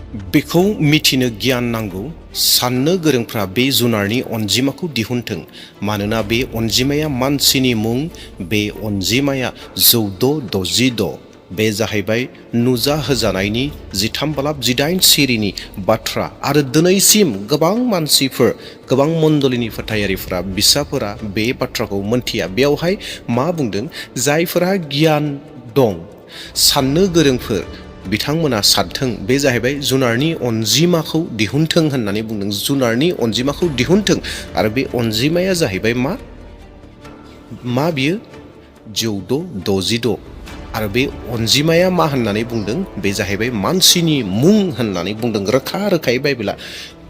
बेखौ मिथिनो गियान नांगौ साननो गोरोंफ्रा बे जुनारनि अनजिमाखौ दिहुनथों मानोना बे अनजिमाया मानसिनि मुं बे अनजिमाया 1466 बे जाहैबाय नुजा होजानायनि 13/18 सिरिनि बाथ्रा आरो दिनैसिम गोबां मानसिफोर गोबां मण्डलिनि फोथायारिफोरा बिसाफोरा बे बाथ्राखौ मोनथिया। बेयावहाय मा बुंदों जायफोरा गियान दं साननो गोरोंफोर बिथांमोना सानथों बे जाहैबाय जुनारनि अनजिमाखौ दिहुनथों होननानै बुंदों। जुनारनि अनजिमाखौ दिहुनथों आरो बे अनजिमाया जाहैबाय मा बियो 1466 आरो बे अनजिमाया मा होननानै बुंदों बे जाहैबाय मानसिनि मुं होननानै बुंदों रोखा रोखायै बाइबेला।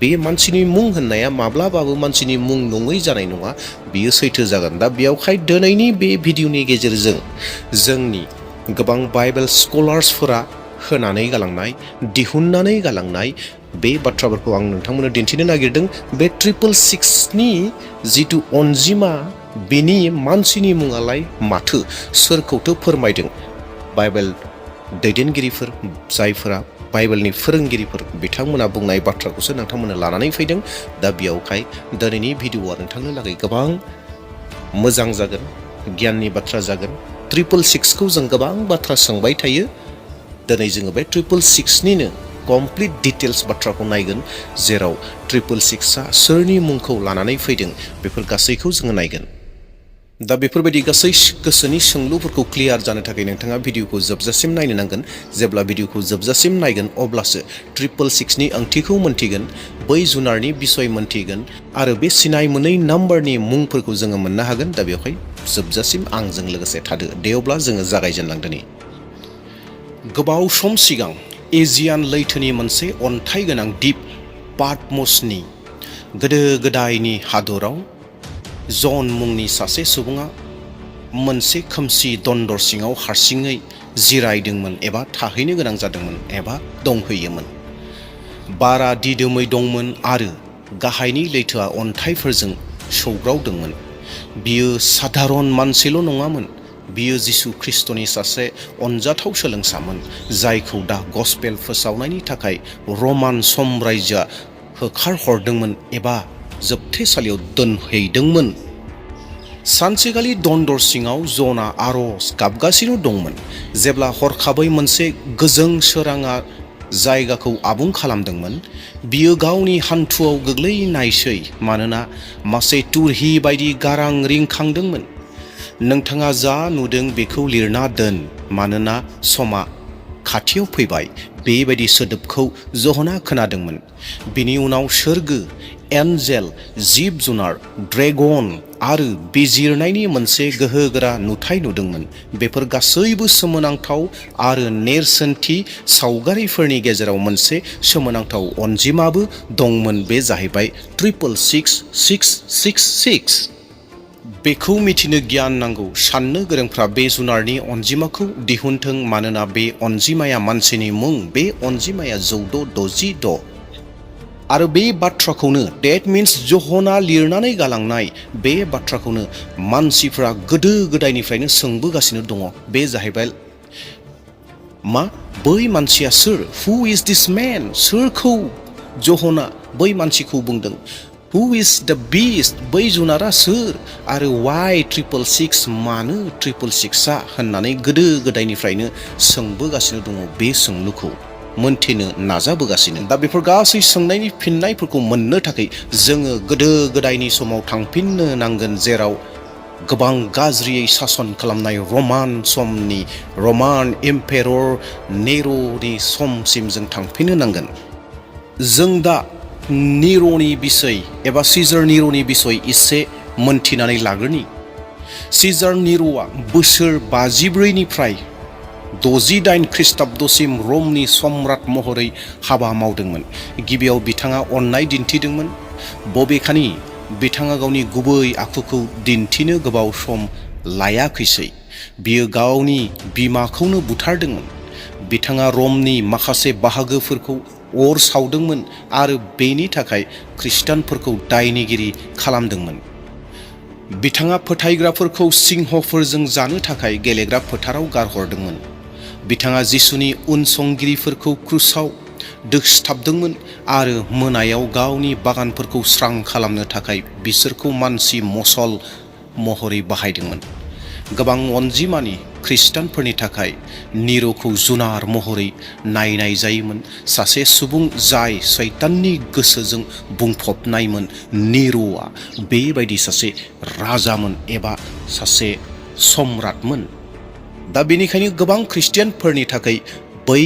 बे मानसिनि मुं होननाया माब्लाबाबो मानसिनि मुं नङै जानाय नङा, बियो सैथो जागोन। दा बेयावहाय दिनैनि बे भिडिअनि गेजेरजों जोंनि गोबां बाइबेल स्कलार्सफोरा होनानै गालांनाय दिहुननानै गालांनाय बे बाथ्राफोरखौ आं नोंथांमोननो दिन्थिनो नागिरदों। बे 666नि जिथु अनजिमा बेनि मानसिनि मुङालाय माथो सोरखौथो फोरमायदों? बाइबेल दैदेनगिरिफोर जायफोरा बाइबेलनि फोरोंगिरिफोर बिथांमोना बुंनाय बाथ्राखौसो नोंथांमोननो लानानै फैदों। दा बेयावहाय दिनैनि भिडिअआ नोंथांनो लागै गोबां मोजां जागोन, गियाननि बाथ्रा जागोन। 666खौ जों गोबां बाथ्रा सोंबाय थायो। दिनै जोङो बे 666निनो कमप्लिट डिटेल्स बाथ्राखौ नायगोन, जेराव 666आ सोरनि मुंखौ लानानै फैदों बेफोर गासैखौ जोङो नायगोन। दा बेफोरबायदि गासै गोसोनि सोंलुफोरखौ क्लियार जानो थाखाय नोंथाङा भिडिअखौ जोबजासिम नायनो नांगोन। जेब्ला भिडिअखौ जोबजासिम नायगोन अब्लासो 666नि ओंथिखौ मोनथिगोन, बै जुनारनि बिसय मोनथिगोन आरो बे सिनाय मोनै नाम्बारनि मुंफोरखौ जोङो मोननो हागोन। दा बेवहाय जोबजासिम आंजों लोगोसे थादो। दे अब्ला जोङो जागायजेनलांदोनि। गोबाव सम सिगां एजियान लैथोनि मोनसे अन्थाइ गोनां दिप पाटमसनि गोदो गोदायनि हादराव जन मुंनि सासे सुबुङा मोनसे खोमसि दन्दर सिङाव हारसिङै जिरायदोंमोन एबा थाहैनो गोनां जादोंमोन एबा दंहैयोमोन। बारा दिदोमै दंमोन आरो गाहायनि लैथोआ अन्थाइफोरजों सौग्रावदोंमोन। बियो साधारन मानसिल' नङामोन, बियो जिसु ख्रिस्टनि सासे अनजाथाव सोलोंसामोन जायखौ दा गसपेल फोसावनायनि थाखाय रमान साम्रायजोआ होखारहरदोंमोन एबा जोबथेसालियाव दोनहैदोंमोन। सानसेखालि दन्दर सिङाव जना आरज गाबगासिनो दंमोन जेब्ला हरखाबै मोनसे गोजों सोराङा जायगाखौ आबुं खालामदोंमोन। बियो गावनि हान्थुआव गोग्लैनायसै मानोना मासे तुरहि बायदि गारां रिंखांदोंमोन। नोंथाङा जा नुदों बेखौ लिरना दोन मानोना समा खाथियाव फैबाय। बेबायदि सोदोबखौ ज'हना खोनादोंमोन। बिनि उनाव सोरगो, एन्जेल, जिब जुनार, ड्रेगन आरो बिजिरनायनि मोनसे गोहोगोरा नुथाय नुदोंमोन। बेफोर गासैबो सोमोनांथाव आरो नेरसोनथि सावगारिफोरनि गेजेराव मोनसे सोमोनांथाव अनजिमाबो दंमोन, बे जाहैबाय 666,666। बेखौ मिथिनो गियान नांगौ साननो गोरोंफ्रा बे जुनारनि अनजिमाखौ दिहुनथों मानोना बे अनजिमाया मानसिनि मुं बे अनजिमाया 1466 आरो बे बाथ्राखौनो डेट मिन्स ज'हना लिरनानै गालांनाय बे बाथ्राखौनो मानसिफ्रा गोदो गोदायनिफ्रायनो सोंबोगासिनो दङ। बे जाहैबाय मा बै मानसिया सोर? हु इज दिस मेन? सोरखौ ज'हना बै मानसिखौ बुंदों? हु इज द बीस्ट? बै जुनारा सोर? आरो वाइ 666? मानो 666आ होननानै गोदो गोदायनिफ्रायनो सोंबोगासिनो दङ। बे सोंलुखौ मोनथिनो नाजाबोगासिनो। दा बेफोर गासै सोंनायनि फिननायफोरखौ मोननो थाखाय जोङो गोदो गोदायनि समाव थांफिननो नांगोन, जेराव गोबां गाज्रियै सासन खालामनाय रमान समनि रमान एम्पेरर नेर'नि समसिम जों थांफिननो नांगोन। जों दा निर'नि बिसय एबा सिजार निर'नि बिसय एसे मोनथिनानै लाग्रोनि। सिजार निर'आ बोसोर 54निफ्राय 68 खृष्टाब्दसिम रमनि सम्राट महरै हाबा मावदोंमोन। गिबियाव बिथाङा अननाय दिन्थिदोंमोन, बबेखानि बिथाङा गावनि गुबै आखुखौ दिन्थिनो गोबाव सम लायाखैसै। बियो गावनि बिमाखौनो बुथारदोंमोन। बिथाङा रमनि माखासे बाहागोफोरखौ अर सावदोंमोन आरो बेनि थाखाय खृष्टानफोरखौ दायनिगिरि खालामदोंमोन। बिथाङा फोथायग्राफोरखौ सिंहफोरजों जानो थाखाय गेलेग्रा फोथाराव गारहरदोंमोन। बिथाङा जिसुनि उनसंगिरिफोरखौ क्रुसाव दोखथाबदोंमोन आरो मोनायाव गावनि बागानफोरखौ स्रां खालामनो थाखाय बिसोरखौ मानसि मसल महरै बाहायदोंमोन। गोबां अनजिमानि खृष्टानफोरनि थाखाय निर'खौ जुनार महरै नायनाय जायोमोन। सासे सुबुं जाय सैताननि गोसोजों बुंफबनायमोन। निर'आ बेबायदि सासे राजामोन एबा सासे सम्राटमोन। दा बेनिखायनो गोबां खृष्टियानफोरनि थाखाय बै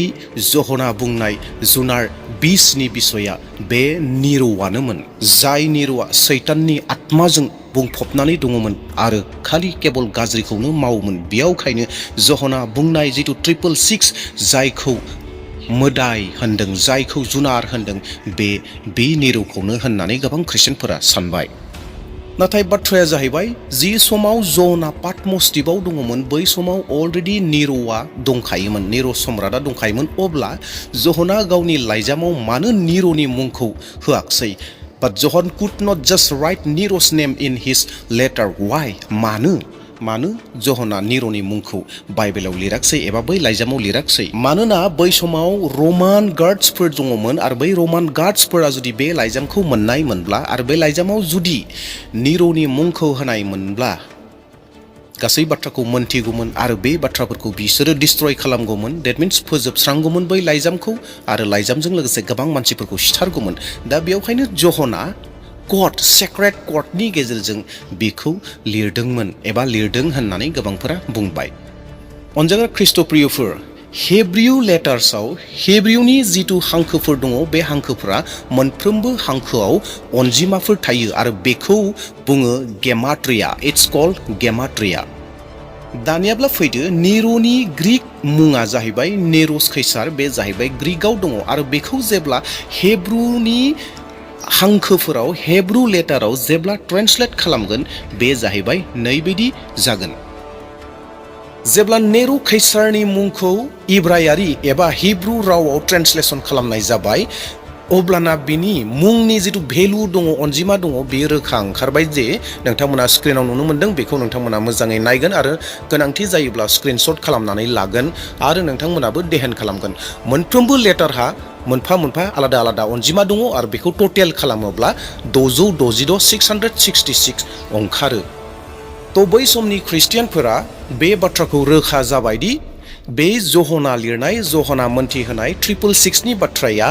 जहना बुंनाय जुनार बिसनि बिसया बे निर'आनोमोन। जाय निर'आ सैताननि आत्माजों बुंफबनानै दङमोन आरो खालि केबल गाज्रिखौनो मावोमोन। बेयावखायनो जहना बुंनाय जिथु 666 जायखौ मोदाय होनदों, जायखौ जुनार होनदों, बे निर'खौनो होननानै गोबां खृष्टियानफोरा सानबाय। नाथाय बाथ्राया जाहैबाय जि समाव ज'ना पाटमस दिपआव दङमोन बै समाव अलरेडि निर'आ दंखायोमोन, निर' सम्राटआ दंखायोमोन। अब्ला जहना गावनि लाइजामाव मानो निर'नि मुंखौ होआखसै? But John could not just write Nero's name in his letter. Why? मानो जहना निर'नि मुंखौ बाइबेलाव लिराखसै एबा बै लाइजामाव लिराखसै? मानोना बै समाव रमान गार्ड्सफोर दङमोन आरो बै रमान गार्ड्सफोरा जुदि बे लाइजामखौ मोननाय मोनब्ला आरो बे लाइजामाव जुदि निर'नि मुंखौ होनाय मोनब्ला गासै बाथ्राखौ मोनथिगौमोन आरो बे बाथ्राफोरखौ बिसोरो डिस्ट्रय खालामगौमोन। डेट मिन्स फोजोबस्रांगौमोन बै लाइजामखौ आरो लाइजामजों लोगोसे गोबां मानसिफोरखौ सिथारगौमोन। दा बेयावखायनो जहना कड, सेक्रेट कडनि गेजेरजों बेखौ लिरदोंमोन एबा लिरदों होननानै गोबांफोरा बुंबाय। अनजाग्रा ख्रीष्टप्रियफोर, हेब्रिउ लेटार्सआव हेब्रिउनि जिथु हांखोफोर दङ बे हांखोफोरा मोनफ्रोमबो हांखोआव अनजिमाफोर थायो आरो बेखौ बुङो गेमाट्रिया। It's called गेमाट्रिया। दानियाब्ला फैदो नेर'नि ग्रीक मुङा जाहैबाय नेर'स कैसार, बे जाहैबाय ग्रीकआव दङ आरो बेखौ जेब्ला हेब्रुनि हांखोफोराव हेब्रु लेटाराव जेब्ला ट्रेन्सलेट खालामगोन बे जाहैबाय नैबायदि जागोन। जेब्ला नेर' कैसारनि मुंखौ इब्रायारि एबा हिब्रु रावाव ट्रेन्सलेसन खालामनाय जाबाय अब्लाना बिनि मुंनि जिथु भेलु दङ, अनजिमा दङ, बेयो रोखा ओंखारबाय जे नोंथांमोना स्क्रिनाव नुनो मोनदों। बेखौ नोंथांमोना मोजाङै नायगोन आरो गोनांथि जायोब्ला स्क्रिनशट खालामनानै लागोन आरो नोंथांमोनाबो देहेन खालामगोन। मोनफ्रोमबो लेटारहा मोनफा मोनफा आलादा आलादा अनजिमा दङ आरो बेखौ टटेल खालामोब्ला 666 666 ओंखारो। थ' बै समनि खृष्टियानफोरा बे बाथ्राखौ रोखा जाबायदि बे जहना लिरनाय, जहना मोन्थिहोनाय 666नि बाथ्राया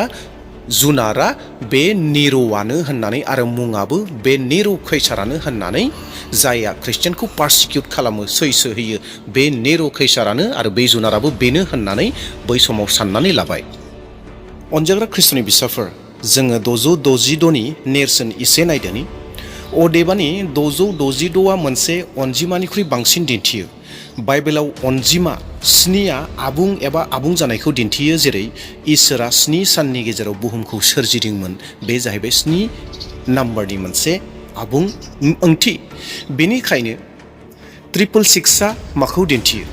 जुनारा बे निर'आनो होननानै आरो मुङाबो बे नेर' कैसारानो होननानै, जायआ खृष्टियानखौ पारसिकिउट खालामो, सैसो होयो, बे नेर' कैसारानो आरो बे जुनाराबो बेनो होननानै बै समाव साननानै लाबाय। अनजाग्रा ख्रिस्ट'नि बिसाफोर, जोङो 666नि नेरसोन एसे नायदोनि। अदेबानि 666आ मोनसे अनजिमानिख्रुइ बांसिन दिन्थियो। बाइबेलाव अनजिमा 7आ आबुं एबा आबुं जानायखौ दिन्थियो। जेरै इसोरा 7 साननि गेजेराव बुहुमखौ सोरजिदोंमोन, बे जाहैबाय 7 नाम्बारनि मोनसे आबुं ओंथि। बेनिखायनो 666आ माखौ दिन्थियो?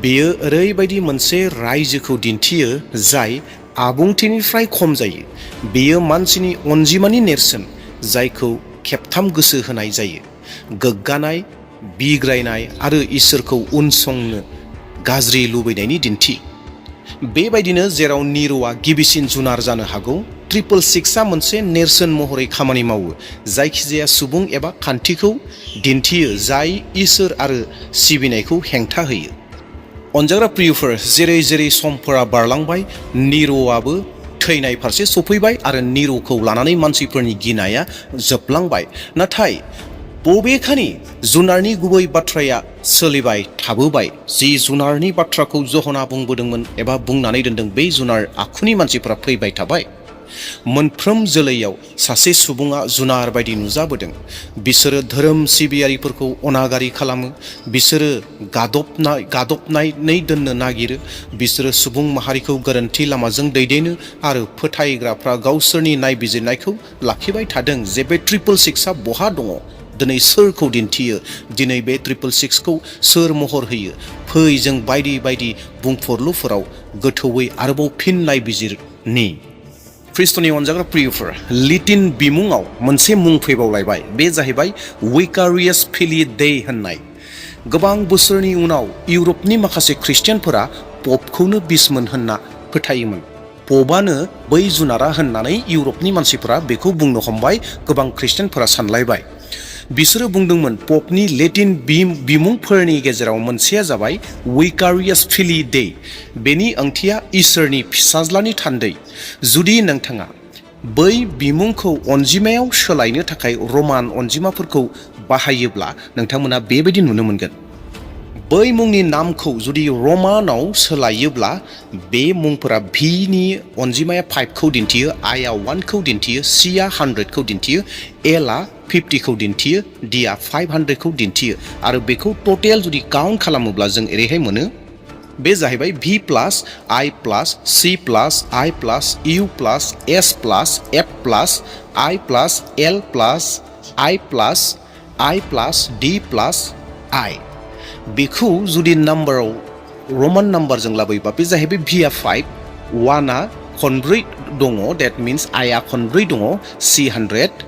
बेयो ओरैबायदि मोनसे रायजोखौ दिन्थियो जाय आबुंथिनिफ्राय खम जायो। बेयो मानसिनि अनजिमानि नेरसोन जायखौ खेबथाम गोसो होनाय जायो। गोग्गानाय, बिग्रायनाय आरो इसोरखौ उनसंनो गाज्रि लुबैनायनि दिन्थि। बेबायदिनो जेराव निर'आ गिबिसिन जुनार जानो हागौ, 666आ मोनसे नेरसोन महरै खामानि मावो, जायखिजाया सुबुं एबा खान्थिखौ दिन्थियो जाय इसोर आरो सिबिनायखौ हेंथा होयो। अनजाग्रा प्रियफोर, जेरै जेरै समफोरा बारलांबाय निर'आबो थैनाय फारसे सफैबाय आरो निर'खौ लानानै मानसिफोरनि गिनाया जोबलांबाय। नाथाय बबेखानि जुनारनि गुबै बाथ्राया सोलिबाय थाबोबाय। जि जुनारनि बाथ्राखौ जहना बुंबोदोंमोन एबा बुंनानै दोनदों, बे जुनार आखुनि मानसिफोरा फैबाय थाबाय। मोनफ्रोम जोलैयाव सासे सुबुङा जुनार बायदि नुजाबोदों। बिसोरो धोरोम सिबियारिफोरखौ अनागारि खालामो, बिसोरो गादबनानै दोननो नागिरो, बिसोरो सुबुं माहारिखौ गोरोन्थि लामाजों दैदेनो आरो फोथायग्राफ्रा गावसोरनि नायबिजिरनायखौ लाखिबाय थादों जे बे 666आ बहा दङ, दिनै सोरखौ दिन्थियो, दिनै बे 666खौ सोर महर होयो। फै जों बायदि बायदि बुंफोरलुफोराव गोथौयै आरोबाव फिन नायबिजिरनि। ख्रिस्ट'नि अनजाग्रा प्रियफोर, लिटिन बिमुङाव मोनसे मुं फैबावलायबाय, बे जाहैबाय विकारियास फिलि दे होननाय। गोबां बोसोरनि उनाव इउरपनि माखासे खृष्टियानफोरा पपखौनो बिसमोन होनना फोथायोमोन। पबानो बै जुनारा होननानै इउरपनि मानसिफोरा बेखौ बुंनो हमबाय। गोबां ख्रिस्टियानफोरा सानलायबाय। बिसोरो बुंदोंमोन पपनि लेटिन बिमुंफोरनि गेजेराव मोनसेया जाबाय विकारियास फिली दे। बेनि ओंथिया इसोरनि फिसाज्लानि थान्दै। जुदि नोंथाङा बै बिमुंखौ अनजिमायाव सोलायनो थाखाय रमान अनजिमाफोरखौ बाहायोब्ला नोंथांमोना बेबायदि नुनो मोनगोन। बै मुंनि नामखौ जुदि रमानाव सोलायोब्ला बे मुंफोरा भनि अनजिमाया 5 खौ दिन्थियो, आइआ 1 खौ दिन्थियो, सीआ 100 खौ दिन्थियो, एलआ 50 खौ दिन्थियो, डीआ 500 खौ दिन्थियो। आरो बेखौ टटेल जुदि काउन्ट खालामोब्ला जों एरैहाय मोनो। बे जाहैबाय V plus I plus C plus I plus U plus S plus F plus I plus L plus I plus I plus D plus I। बेखौ जुदि नाम्बाराव रमान नाम्बारजों लाबोयोबा बे जाहैबाय Vआ 5, 1आ खनब्रै दङ, डेट मिन्स Iआ खनब्रै दङ, C 100,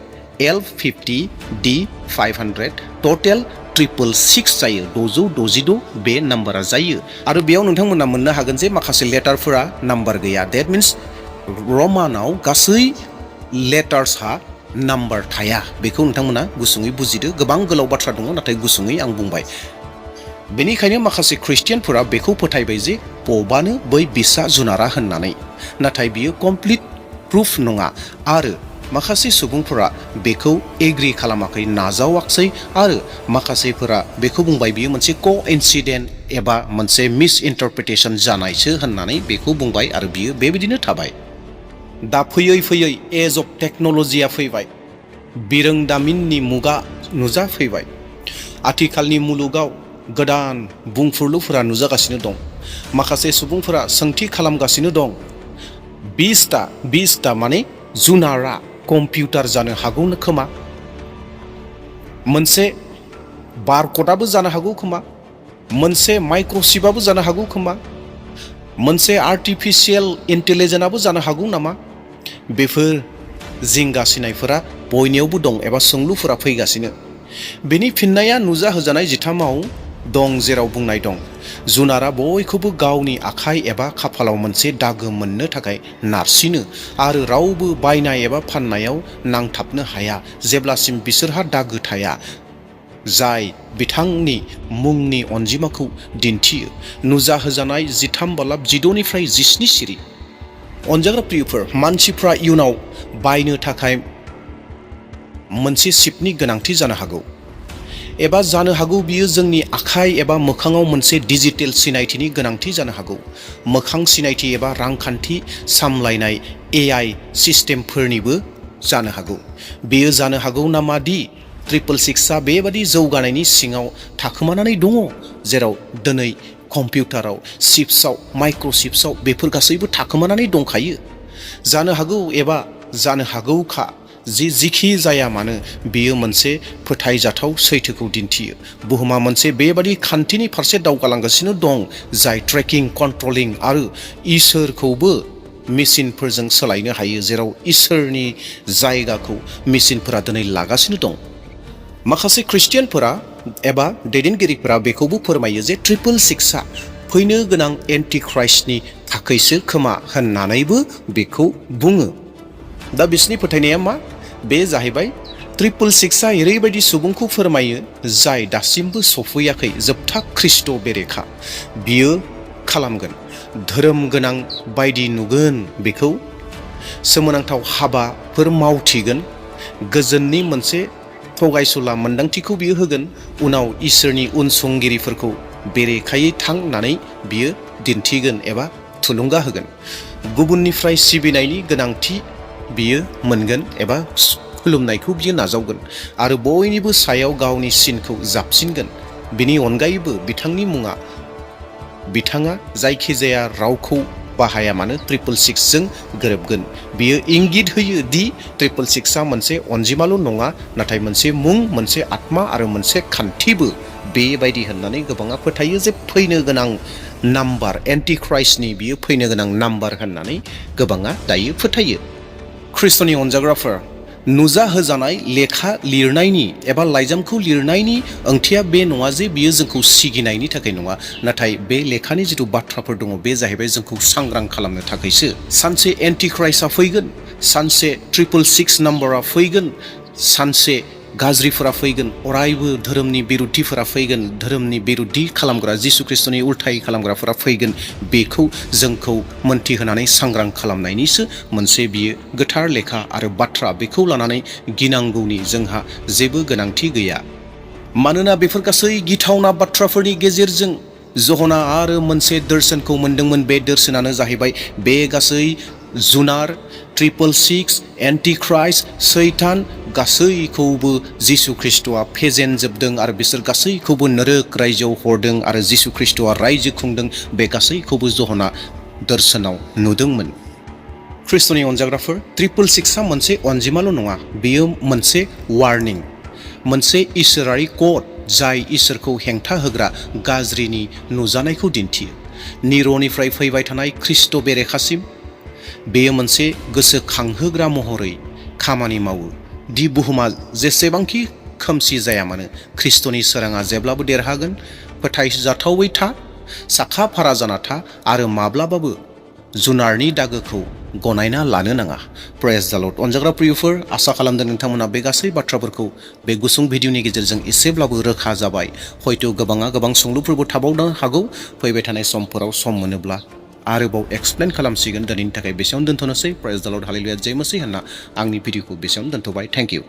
L 50, D 500, टटेल 666 जायो, 666 बे नाम्बारा जायो। आरो बेयाव नोंथांमोना मोननो हागोन जे माखासे लेटारफोरा नाम्बार गैया। डेट मिन्स रमानाव गासै लेटार्सहा नाम्बार थाया। बेखौ नोंथांमोना गुसुङै बुजिदो। गोबां गोलाव बाथ्रा दङ, नाथाय गुसुङै आं बुंबाय। बेनिखायनो माखासे ख्रिस्टियानफोरा बेखौ फोथायबाय जे पबानो बै बिसा जुनारा होननानै, नाथाय बियो कमप्लिट प्रुफ नङा। आरो माखासे सुबुंफोरा बेखौ एग्रि खालामाखै, नाजावाखै। आरो माखासेफोरा बेखौ बुंबाय बियो मोनसे क'इन्सिडेन्ट एबा मोनसे मिस इन्टारप्रिटेसन जानायसो होननानै बेखौ बुंबाय। आरो बियो बेबायदिनो थाबाय। दा फैयै फैयै एज अफ टेक्न'लजिया फैबाय, बिरोंदामिननि मुगा नुजाफैबाय। आथिखालनि मुलुगाव गोदान बुंफुरलुफोरा नुजागासिनो दं। माखासे सुबुंफोरा सोंथि खालामगासिनो दं, 20टा माने जुनारा कम्पिउटार जानो हागौ खोमा, मोनसे बारक'डाबो जानो हागौ खोमा, मोनसे माइक्र'चिपआबो जानो हागौ खोमा, मोनसे आर्टिफिशियेल इन्टेलिजेन्सआबो जानो हागौ नामा? बेफोर जिंगासिनायफोरा बयनियावबो दं एबा सोंलुफोरा फैगासिनो। बेनि फिननाया नुजाहोजानाय 13आव दं, जेराव बुंनाय दं, जुनारा बयखौबो गावनि आखाइ एबा खाफालाव मोनसे दागो मोननो थाखाय नारसिनो आरो रावबो बायनाय एबा फाननायाव नांथाबनो हाया जेब्लासिम बिसोरहा दागो थाया जाय बिथांनि मुंनि अनजिमाखौ दिन्थियो। नुजाहोजानाय 13:16 17 सिरि। अनजाग्रा प्रियफोर, मानसिफ्रा इयुनाव बायनो थाखाय मोनसे चिपनि गोनांथि जानो हागौ, एबा जानो हागौ बियो जोंनि आखाइ एबा मोखाङाव मोनसे डिजिटेल सिनायथिनि गोनांथि जानो हागौ। मोखां सिनायथि एबा रांखान्थि सामलायनाय AI सिस्टेमफोरनिबो जानो हागौ। बेयो जानो हागौ नामा दि 666आ बेबादि जौगानायनि सिङाव थाखोमानानै दङ, जेराव दिनै कम्पिउटाराव, चिप्सआव, माइक्र'चिप्सआव बेफोर गासैबो थाखोमानानै दंखायो। जानो हागौ एबा जानो हागौखा जिखि जाया मानो बेयो मोनसे फोथायजाथाव सैथोखौ दिन्थियो। बुहुमा मोनसे बेबादि खान्थिनि फारसे दावगालांगासिनो दं जाय ट्रेकिं, कन्ट्रलिं आरो इसोरखौबो मेसिनफोरजों सोलायनो हायो, जेराव इसोरनि जायगाखौ मेसिनफोरा दिनै लागासिनो दं। माखासे ख्रिस्टियानफोरा एबा दैदेनगिरिफोरा बेखौबो फोरमायो जे 666आ फैनो गोनां एन्टिख्राइस्टनि थाखैसो खोमा होननानैबो बेखौ बुङो। दा बिसोरनि फोथायनाया मा? बे जाहैबाय 666आ ओरैबायदि सुबुंखौ फोरमायो जाय दासिमबो सफैयाखै, जोबथा ख्रिस्ट' बेरेखा। बियो खालामगोन, धोरोम गोनां बायदि नुगोन, बेखौ सोमोनांथाव हाबाफोर मावथिगोन, गोजोननि मोनसे थगायसुला मोन्दांथिखौ बियो होगोन, उनाव इसोरनि उनसंगिरिफोरखौ बेरेखायै थांनानै बियो दिन्थिगोन एबा थुलुंगा होगोन। गुबुननिफ्राय सिबिनायनि गोनांथि बियो मोनगोन एबा खुलुमनायखौ बियो नाजावगोन आरो बयनिबो सायाव गावनि सिनखौ जाबसिनगोन। बिनि अनगायैबो बिथांनि मुङा, बिथाङा जायखिजाया रावखौ बाहाया मानो 666जों गोरोबगोन। बियो इंगित होयो दि 666आ मोनसे अनजिमाल' नङा, नाथाय मोनसे मुं, मोनसे आत्मा आरो मोनसे खान्थिबो। बेबायदि होननानै गोबाङा फोथायो जे फैनो गोनां नाम्बार, एन्टिख्राइस्टनि बियो फैनो गोनां नाम्बार होननानै गोबाङा दायो फोथायो। ख्रिस्ट'नि अनजाग्राफोर, नुजाहोजानाय लेखा लिरनायनि एबा लाइजामखौ लिरनायनि ओंथिया बे नङा जे बियो जोंखौ सिगिनायनि थाखाय नङा, नाथाय बे लेखानि जिथु बाथ्राफोर दङ बे जाहैबाय जोंखौ सांग्रां खालामनो थाखायसो। सानसे एन्टिख्राइस्टआ फैगोन, सानसे 666 नाम्बारा फैगोन, सानसे गाज्रिफोरा फैगोन, अरायबो धोरोमनि बिरुद्धिफोरा फैगोन, धोरोमनि बिरुद्धि खालामग्रा जिसु ख्रिस्टनि उल्थायै खालामग्राफोरा फैगोन। बेखौ जोंखौ मोन्थिहोनानै सांग्रां खालामनायनिसो मोनसे बियो गोथार लेखा आरो बाथ्रा। बेखौ लानानै गिनांगौनि जोंहा जेबो गोनांथि गैया, मानोना बेफोर गासै गिथावना बाथ्राफोरनि गेजेरजों जहना आरो मोनसे दोर्सोनखौ मोनदोंमोन। बे दोर्सोनानो जाहैबाय बे गासै जुनार, 666, एन्टिख्राइस्ट, सैतान गासैखौबो जिसु ख्रिस्ट'आ फेजेनजोबदों आरो बिसोर गासैखौबो नोरोक रायजोआव हरदों आरो जिसु ख्रिस्ट'आ रायजो खुंदों। बे गासैखौबो जहना दोर्सोनाव नुदोंमोन। ख्रिस्ट'नि अनजाग्राफोर, 666आ मोनसे अनजिमाल' नङा, बेयो मोनसे वार्निं, मोनसे इसोरारि कड जाय इसोरखौ हेंथा होग्रा गाज्रिनि नुजानायखौ दिन्थियो। निर'निफ्राय फैबाय थानाय ख्रिस्ट' बेरेखासिम बेयो मोनसे गोसोखांहोग्रा महरै खामानि मावो दि बुहुमा जेसेबांखि खोमसि जाया मानो ख्रिस्ट'नि सोराङा जेब्लाबो देरहागोन। फोथायजाथावै था, साखा फारा जाना था आरो माब्लाबाबो जुनारनि दागोखौ गनायना लानो नाङा। प्रेज द लर्ड। अनजाग्रा प्रियफोर, आसा खालामदों नोंथांमोना बे गासै बाथ्राफोरखौ बे गुसुं भिडिअनि गेजेरजों एसेब्लाबो रोखा जाबाय। हयथ' गोबाङा गोबां सोंलुफोरबो थाबावनो हागौ। फैबाय थानाय समफोराव सम मोनोब्ला आरोबाव एक्सप्लेन खालामसिगोन। दिनैनि थाखाय बेसेयावनो दोनथ'नोसै। प्रेज द लर्ड, हालेलुया, जय मसीह होनना आंनि भिडिअखौ बेसेयावनो दोनथ'बाय। Thank you.